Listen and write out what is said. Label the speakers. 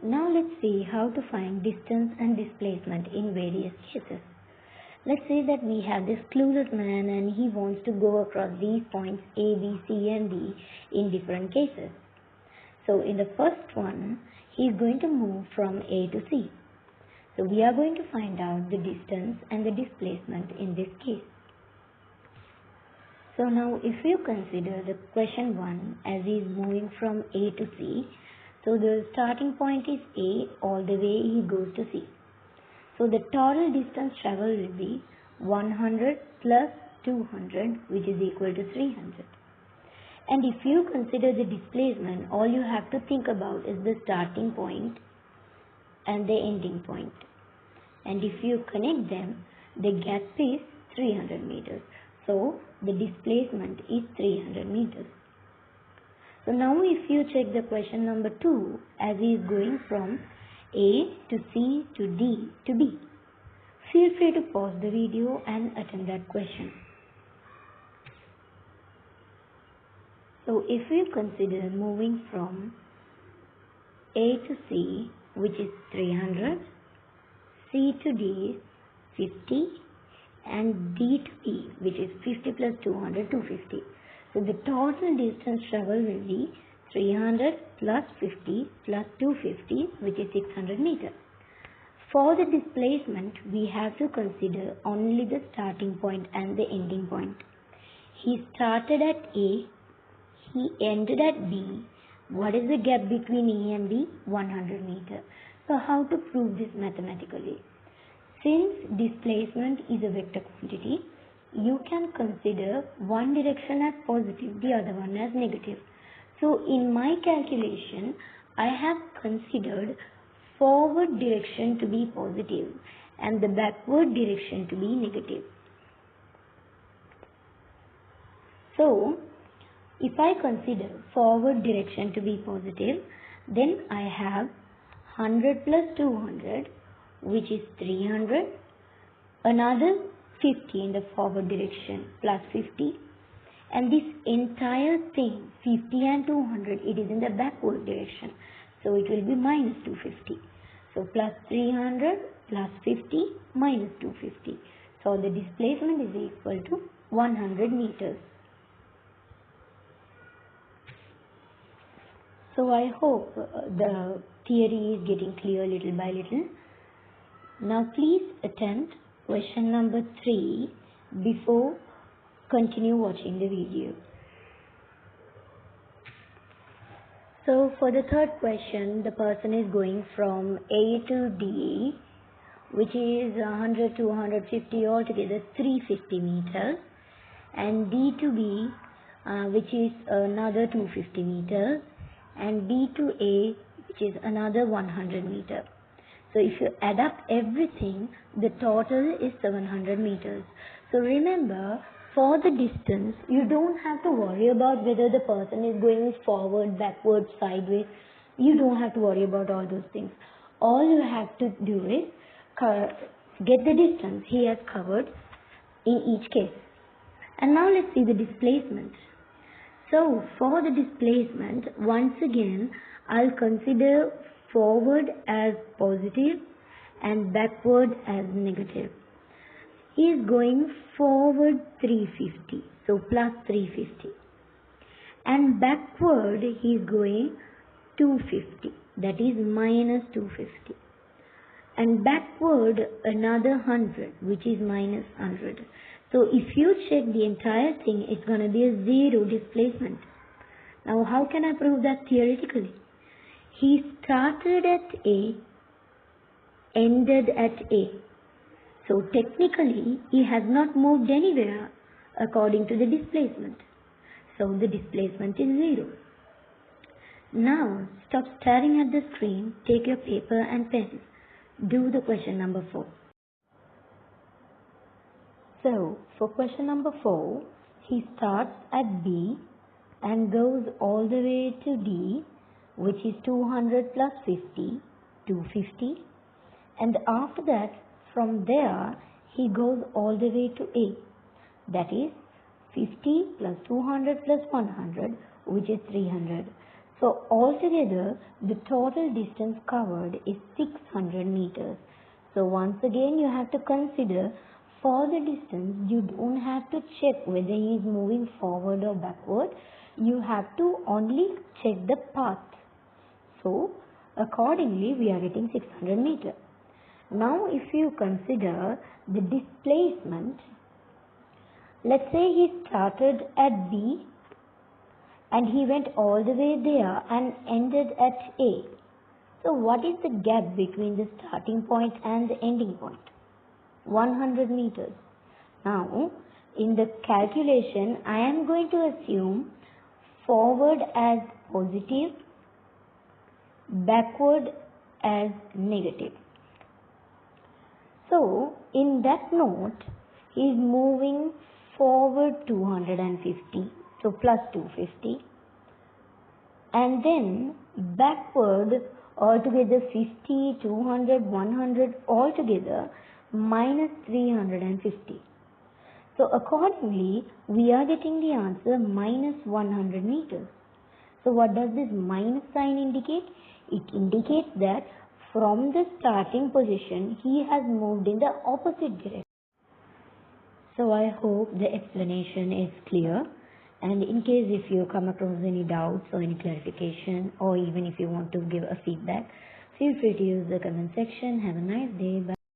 Speaker 1: Now let's see how to find distance and displacement in various cases. Let's say that we have this clueless man and he wants to go across these points A, B, C and D in different cases. So in the first one, he is going to move from A to C. So we are going to find out the distance and the displacement in this case. So now if you consider the question 1 as he is moving from A to C, so the starting point is A, all the way he goes to C. So the total distance traveled will be 100 plus 200, which is equal to 300. And if you consider the displacement, all you have to think about is the starting point and the ending point. And if you connect them, the gap is 300 meters. So the displacement is 300 meters. So now if you check the question number 2, as he is going from A to C to D to B, feel free to pause the video and attempt that question. So if we consider moving from A to C, which is 300, C to D 50, and D to E, which is 50 plus 200, 250. So the total distance traveled will be 300 plus 50 plus 250, which is 600 meters. For the displacement, we have to consider only the starting point and the ending point. He started at A, he ended at B. What is the gap between A and B? 100 meters. So how to prove this mathematically? Since displacement is a vector quantity, you can consider one direction as positive, the other one as negative. So in my calculation, I have considered forward direction to be positive and the backward direction to be negative. So if I consider forward direction to be positive, then I have 100 plus 200, which is 300, another 50 in the forward direction plus 50, and this entire thing 50 and 200, it is in the backward direction, so it will be minus 250. So plus 300 plus 50 minus 250. So the displacement is equal to 100 meters. So I hope the theory is getting clear little by little. Now please attempt question number 3 before continue watching the video. So for the third question, the person is going from A to D, which is 100 to 150, altogether 350 meters, and D to B, which is another 250 meters, and B to A, which is another 100 meters. So if you add up everything, the total is 700 meters. So remember, for the distance, you don't have to worry about whether the person is going forward, backward, sideways. You don't have to worry about all those things. All you have to do is get the distance he has covered in each case. And now let's see the displacement. So for the displacement, once again, I'll consider forward as positive and backward as negative. He is going forward 350, so plus 350, and backward he is going 250, that is minus 250, and backward another 100, which is minus 100. So if you check the entire thing, it's going to be a zero displacement. Now how can I prove that theoretically? He started at A, ended at A. So technically, he has not moved anywhere according to the displacement. So the displacement is zero. Now stop staring at the screen, take your paper and pen. Do the question number 4. So for question number 4, he starts at B and goes all the way to D, which is 200 plus 50, 250, and after that from there he goes all the way to A, that is 50 plus 200 plus 100, which is 300. So altogether, the total distance covered is 600 meters. So once again, you have to consider for the distance, you don't have to check whether he is moving forward or backward. You have to only check the path. So accordingly, we are getting 600 meters. Now if you consider the displacement, let's say he started at B and he went all the way there and ended at A. So what is the gap between the starting point and the ending point? 100 meters. Now in the calculation, I am going to assume forward as positive, backward as negative. So in that note, he is moving forward 250, so plus 250, and then backward altogether 50, 200, 100 altogether minus 350. So accordingly, we are getting the answer minus 100 meters. So what does this minus sign indicate? It indicates that from the starting position, he has moved in the opposite direction. So I hope the explanation is clear. And in case if you come across any doubts or any clarification, or even if you want to give a feedback, feel free to use the comment section. Have a nice day. Bye.